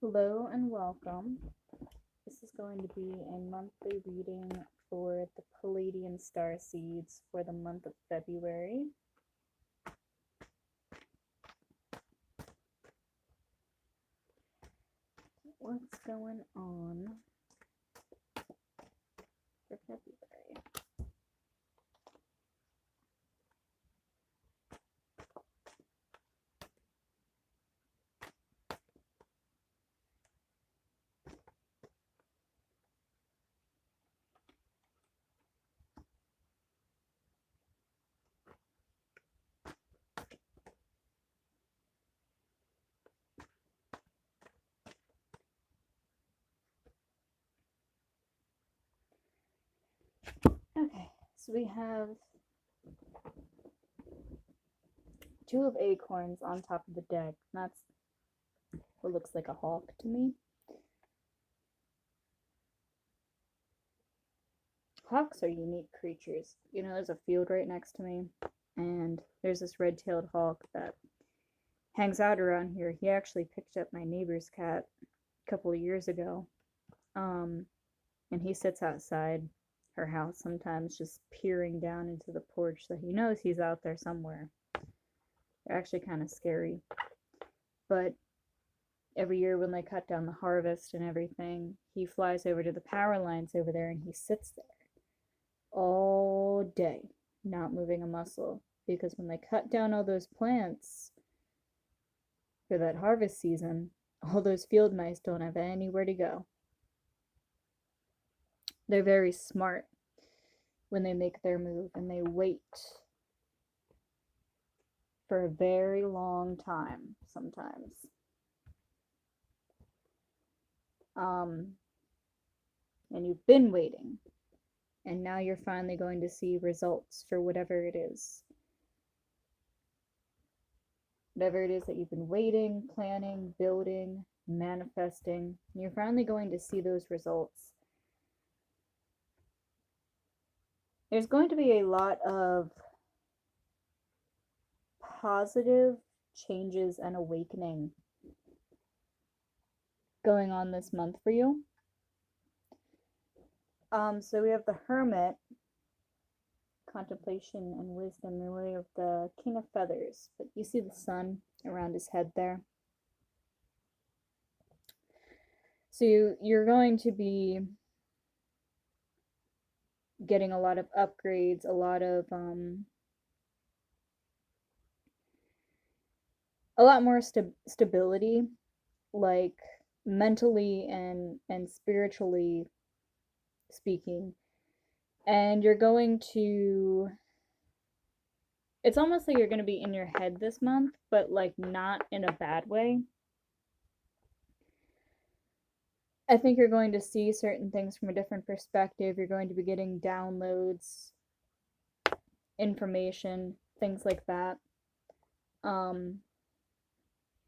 Hello and welcome. This is going to be a monthly reading for the Pleidian star seeds for the month of February. What's going on for February? Okay, so we have two of acorns on top of the deck. That's what looks like a hawk to me. Hawks are unique creatures. You know, there's a field right next to me, and there's this red-tailed hawk that hangs out around here. He actually picked up my neighbor's cat a couple of years ago. Um, and he sits outside her house sometimes just peering down into the porch, so he knows he's out there somewhere. They're actually kind of scary. But every year when they cut down the harvest and everything, he flies over to the power lines over there and he sits there all day, not moving a muscle. Because when they cut down all those plants for that harvest season, all those field mice don't have anywhere to go. They're very smart when they make their move, and they wait for a very long time sometimes. And you've been waiting, and now you're finally going to see results for whatever it is. Whatever it is that you've been waiting, planning, building, manifesting, you're finally going to see those results. There's going to be a lot of positive changes and awakening going on this month for you. So we have the Hermit, contemplation and wisdom, and we have the King of Feathers. But you see the sun around his head there. So you're going to be getting a lot of upgrades, a lot more stability, like mentally and spiritually speaking. And you're going to, it's almost like you're going to be in your head this month, but like not in a bad way. I think you're going to see certain things from a different perspective. You're going to be getting downloads, information, things like that. And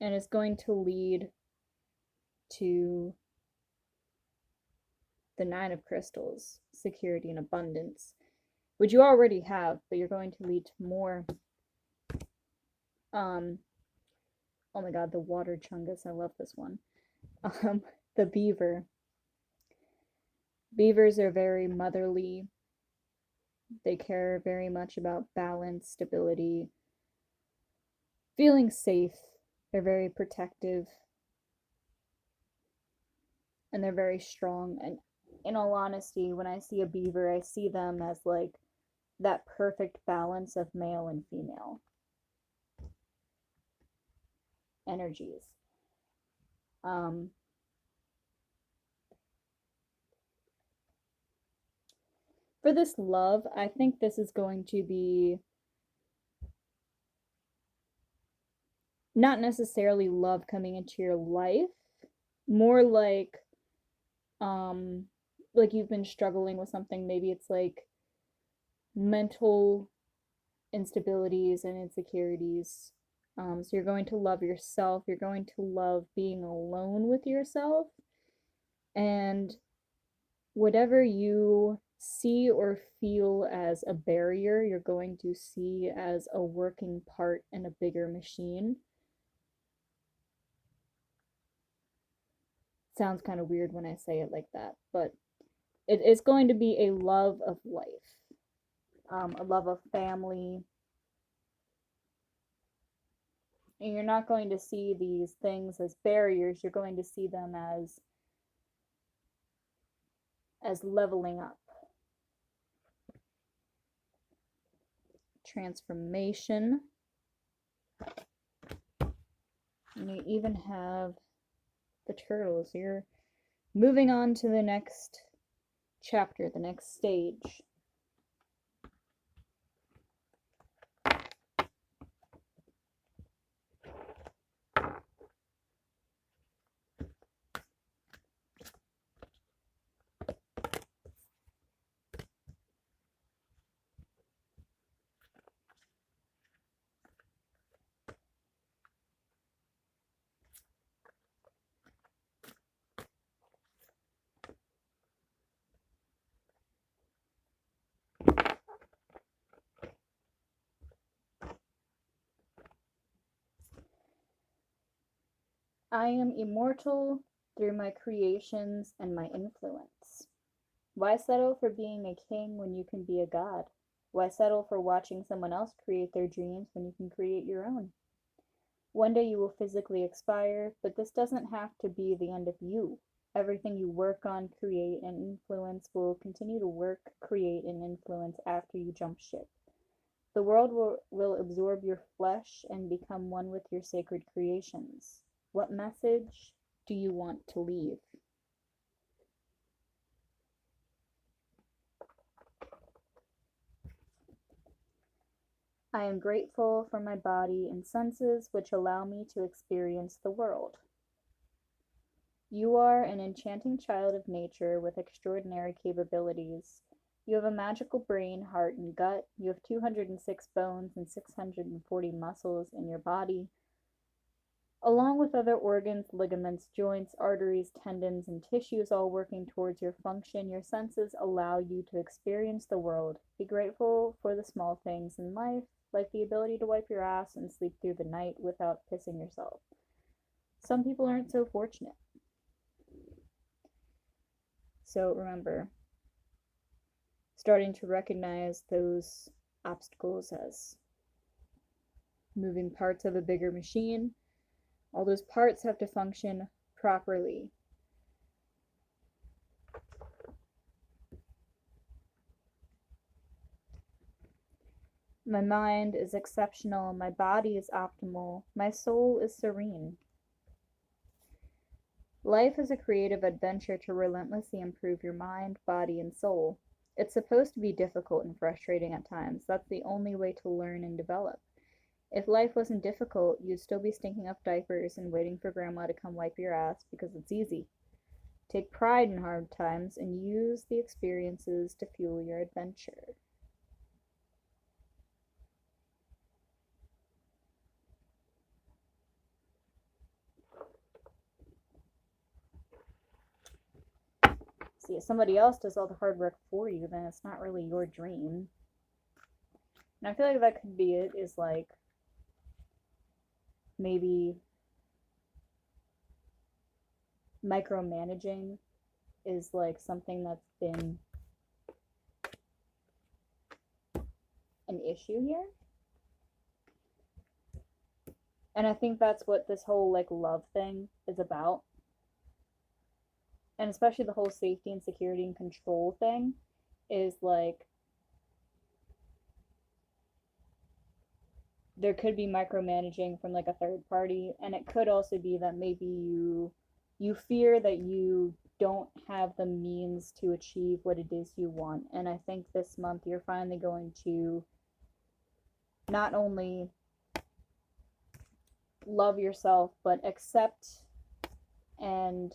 it's going to lead to the Nine of Crystals, security and abundance, which you already have, but you're going to lead to more. Oh my god, the water chungus, I love this one. The beaver. Beavers are very motherly. They care very much about balance, stability, feeling safe. They're very protective. And they're very strong. And in all honesty, when I see a beaver, I see them as like that perfect balance of male and female energies. For this love, I think this is going to be not necessarily love coming into your life, more like you've been struggling with something. Maybe it's like mental instabilities and insecurities. So you're going to love yourself. You're going to love being alone with yourself. And whatever you see or feel as a barrier, you're going to see as a working part in a bigger machine. Sounds kind of weird when I say it like that, but it is going to be a love of life, a love of family. And you're not going to see these things as barriers, you're going to see them as leveling up. Transformation. And you even have the turtles. You're moving on to the next chapter, the next stage. I am immortal through my creations and my influence. Why settle for being a king when you can be a god? Why settle for watching someone else create their dreams when you can create your own? One day you will physically expire, but this doesn't have to be the end of you. Everything you work on, create, and influence will continue to work, create, and influence after you jump ship. The world will absorb your flesh and become one with your sacred creations. What message do you want to leave? I am grateful for my body and senses which allow me to experience the world. You are an enchanting child of nature with extraordinary capabilities. You have a magical brain, heart, and gut. You have 206 bones and 640 muscles in your body, along with other organs, ligaments, joints, arteries, tendons, and tissues all working towards your function. Your senses allow you to experience the world. Be grateful for the small things in life, like the ability to wipe your ass and sleep through the night without pissing yourself. Some people aren't so fortunate. So remember, starting to recognize those obstacles as moving parts of a bigger machine. All those parts have to function properly. My mind is exceptional, my body is optimal, my soul is serene. Life is a creative adventure to relentlessly improve your mind, body, and soul. It's supposed to be difficult and frustrating at times. That's the only way to learn and develop. If life wasn't difficult, you'd still be stinking up diapers and waiting for grandma to come wipe your ass because it's easy. Take pride in hard times and use the experiences to fuel your adventure. See, if somebody else does all the hard work for you, then it's not really your dream. And I feel like that could be it, is like maybe micromanaging is like something that's been an issue here. And I think that's what this whole like love thing is about. And especially the whole safety and security and control thing is like there could be micromanaging from like a third party, and it could also be that maybe you fear that you don't have the means to achieve what it is you want. And I think this month you're finally going to not only love yourself but accept and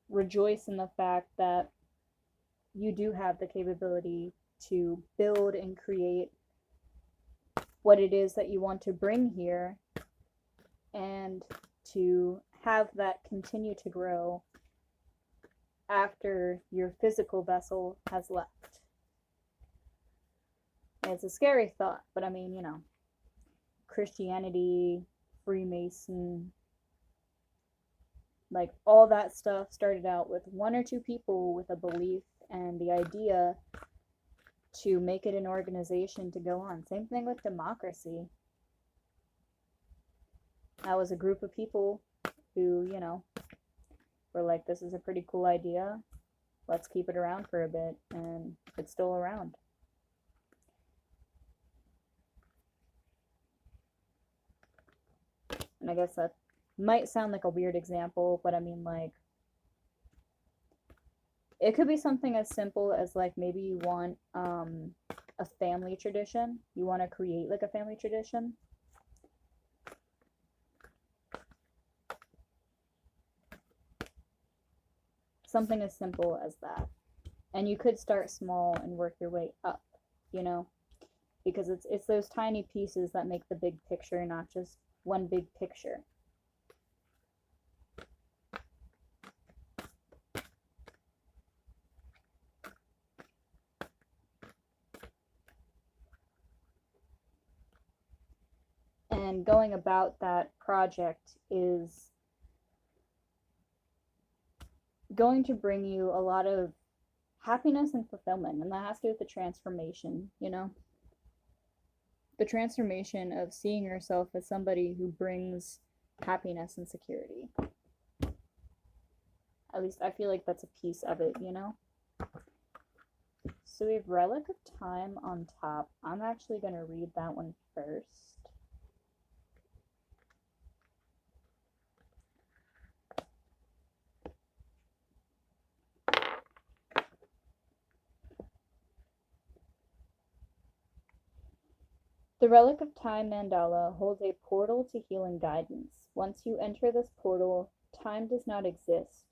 rejoice in the fact that you do have the capability to build and create what it is that you want to bring here, and to have that continue to grow after your physical vessel has left. And it's a scary thought, but I mean, you know, Christianity, Freemason, Like, all that stuff started out with one or two people with a belief and the idea to make it an organization to go on. Same thing with democracy. That was a group of people who, were like, this is a pretty cool idea. Let's keep it around for a bit. And it's still around. And I guess that might sound like a weird example, but I mean, like, it could be something as simple as, like, maybe you want a family tradition. You want to create, like, a family tradition. Something as simple as that. And you could start small and work your way up, because it's those tiny pieces that make the big picture, not just one big picture. And going about that project is going to bring you a lot of happiness and fulfillment, and that has to do with the transformation, the transformation of seeing yourself as somebody who brings happiness and security. At least I feel like that's a piece of it, So we have Relic of Time on top. I'm actually going to read that one first. The Relic of Time mandala holds a portal to healing guidance. Once you enter this portal, time does not exist,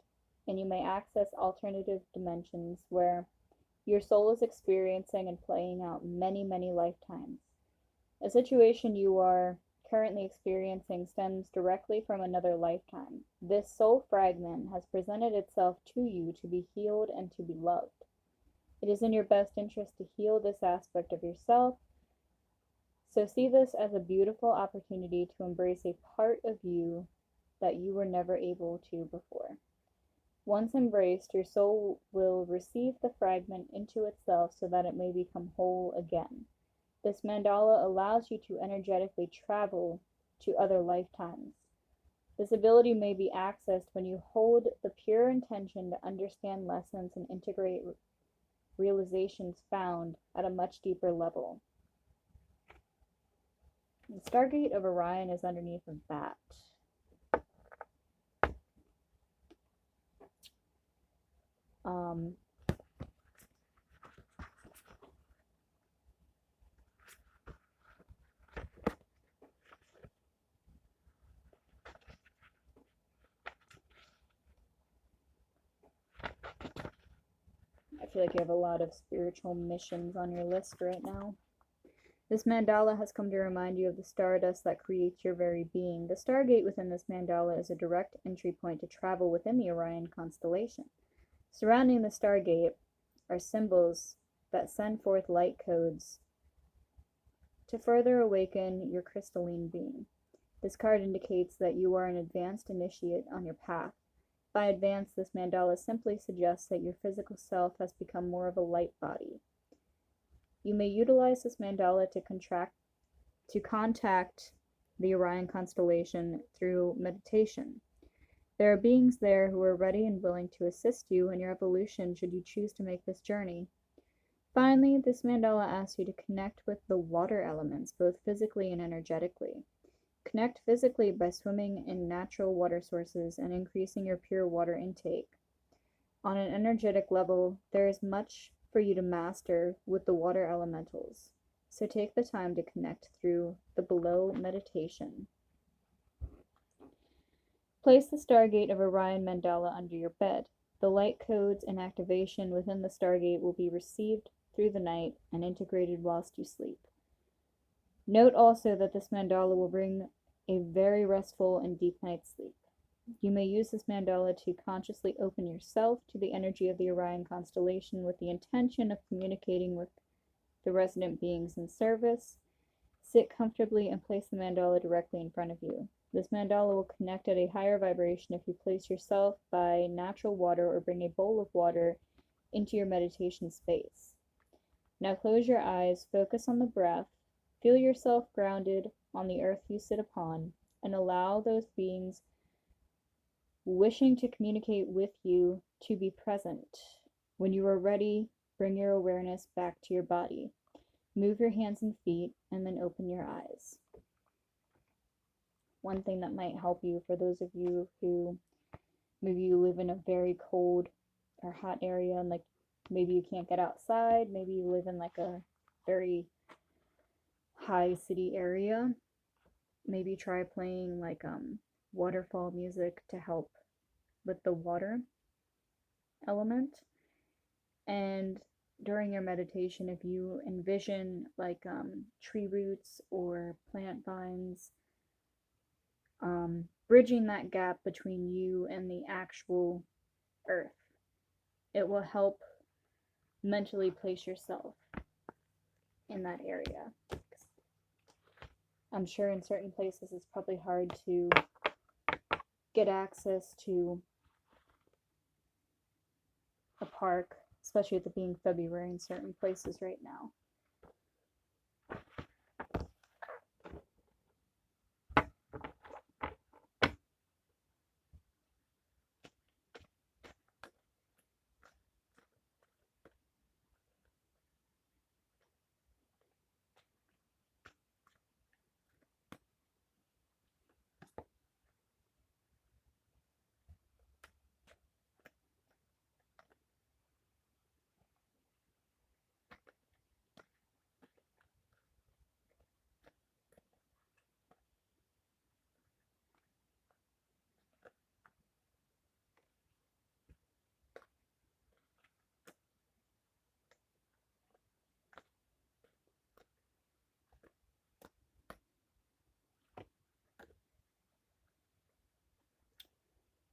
and you may access alternative dimensions where your soul is experiencing and playing out many, many lifetimes. A situation you are currently experiencing stems directly from another lifetime. This soul fragment has presented itself to you to be healed and to be loved. It is in your best interest to heal this aspect of yourself. So see this as a beautiful opportunity to embrace a part of you that you were never able to before. Once embraced, your soul will receive the fragment into itself so that it may become whole again. This mandala allows you to energetically travel to other lifetimes. This ability may be accessed when you hold the pure intention to understand lessons and integrate realizations found at a much deeper level. The Stargate of Orion is underneath of that. I feel like you have a lot of spiritual missions on your list right now. This mandala has come to remind you of the stardust that creates your very being. The Stargate within this mandala is a direct entry point to travel within the Orion constellation. Surrounding the Stargate are symbols that send forth light codes to further awaken your crystalline being. This card indicates that you are an advanced initiate on your path. By advanced, this mandala simply suggests that your physical self has become more of a light body. You may utilize this mandala to contact the Orion constellation through meditation. There are beings there who are ready and willing to assist you in your evolution should you choose to make this journey. Finally, this mandala asks you to connect with the water elements, both physically and energetically. Connect physically by swimming in natural water sources and increasing your pure water intake. On an energetic level, there is much for you to master with the water elementals, so take the time to connect through the below meditation. Place the Stargate of Orion mandala under your bed. The light codes and activation within the Stargate will be received through the night and integrated whilst you sleep. Note also that this mandala will bring a very restful and deep night's sleep. You may use this mandala to consciously open yourself to the energy of the Orion constellation with the intention of communicating with the resident beings in service. Sit comfortably and place the mandala directly in front of you. This mandala will connect at a higher vibration if you place yourself by natural water or bring a bowl of water into your meditation space. Now close your eyes, focus on the breath, feel yourself grounded on the earth you sit upon, and allow those beings wishing to communicate with you to be present. When you are ready, bring your awareness back to your body. Move your hands and feet, and then open your eyes. One thing that might help you for those of you who maybe you live in a very cold or hot area and like maybe you can't get outside, maybe you live in like a very high city area, maybe try playing like waterfall music to help with the water element. And during your meditation, if you envision like tree roots or plant vines, bridging that gap between you and the actual earth, it will help mentally place yourself in that area. I'm sure in certain places it's probably hard to get access to a park, especially with it being February in certain places right now.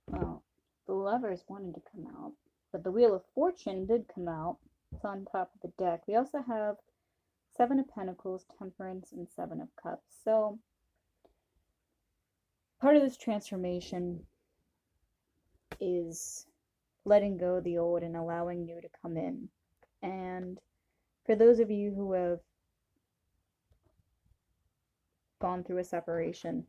Well, the Lovers wanted to come out, but the Wheel of Fortune did come out. It's on top of the deck. We also have Seven of Pentacles, Temperance, and Seven of Cups. So, part of this transformation is letting go of the old and allowing new to come in. And for those of you who have gone through a separation,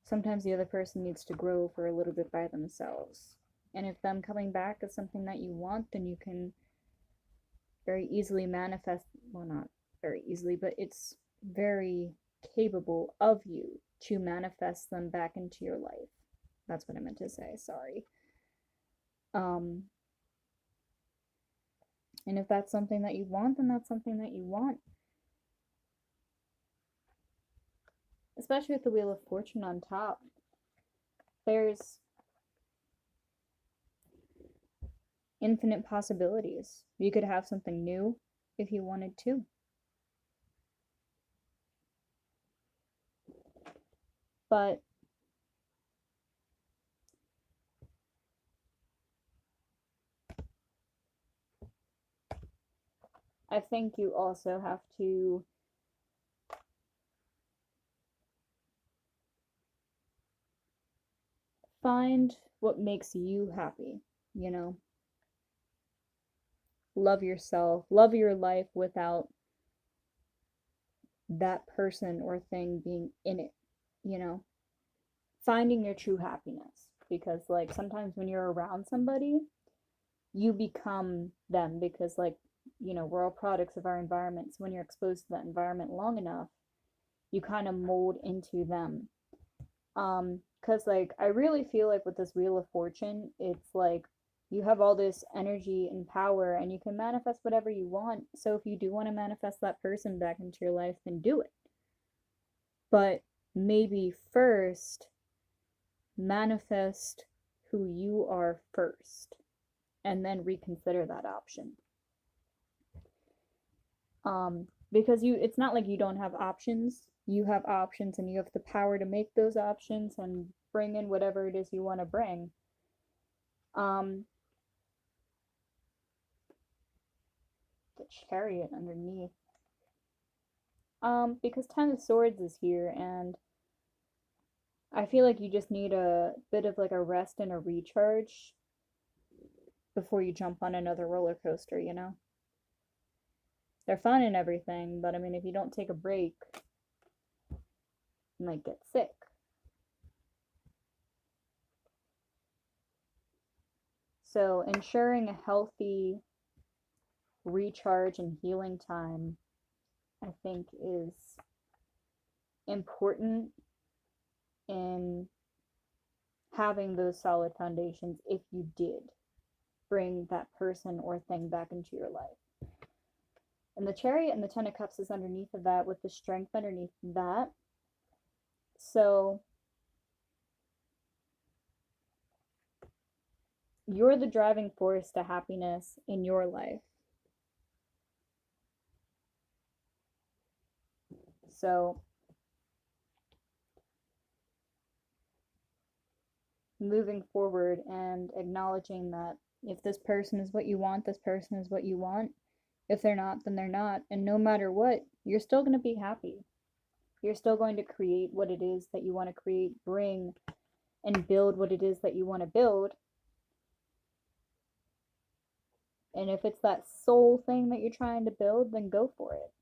sometimes the other person needs to grow for a little bit by themselves. And if them coming back is something that you want, then you can very easily manifest, well, not very easily, but it's very capable of you to manifest them back into your life. That's what I meant to say, sorry. And if that's something that you want, then that's something that you want. Especially with the Wheel of Fortune on top. There's infinite possibilities. You could have something new if you wanted to. But I think you also have to find what makes you happy, you know? Love yourself, love your life without that person or thing being in it, you know? Finding your true happiness. Because, like, sometimes when you're around somebody, you become them because, like, you know, we're all products of our environment. So when you're exposed to that environment long enough, you kind of mold into them. Because, like, I really feel like with this Wheel of Fortune, it's like you have all this energy and power and you can manifest whatever you want. So if you do want to manifest that person back into your life, then do it. But maybe first manifest who you are first and then reconsider that option. Because it's not like you don't have options. You have options and you have the power to make those options and bring in whatever it is you want to bring. The Chariot underneath. Because Ten of Swords is here, and I feel like you just need a bit of like a rest and a recharge before you jump on another roller coaster, you know? They're fun and everything, but I mean, if you don't take a break, you might get sick. So, ensuring a healthy recharge and healing time, I think, is important in having those solid foundations if you did bring that person or thing back into your life. And the Chariot and the Ten of Cups is underneath of that with the Strength underneath that. So you're the driving force to happiness in your life. So moving forward and acknowledging that if this person is what you want, this person is what you want. If they're not, then they're not. And no matter what, you're still going to be happy. You're still going to create what it is that you want to create, bring and build what it is that you want to build. And if it's that soul thing that you're trying to build, then go for it.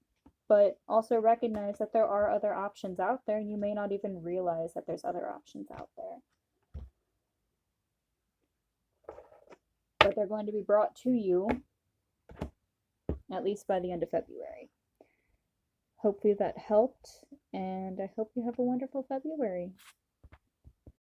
But also recognize that there are other options out there, and you may not even realize that there's other options out there. But they're going to be brought to you at least by the end of February. Hopefully that helped, and I hope you have a wonderful February.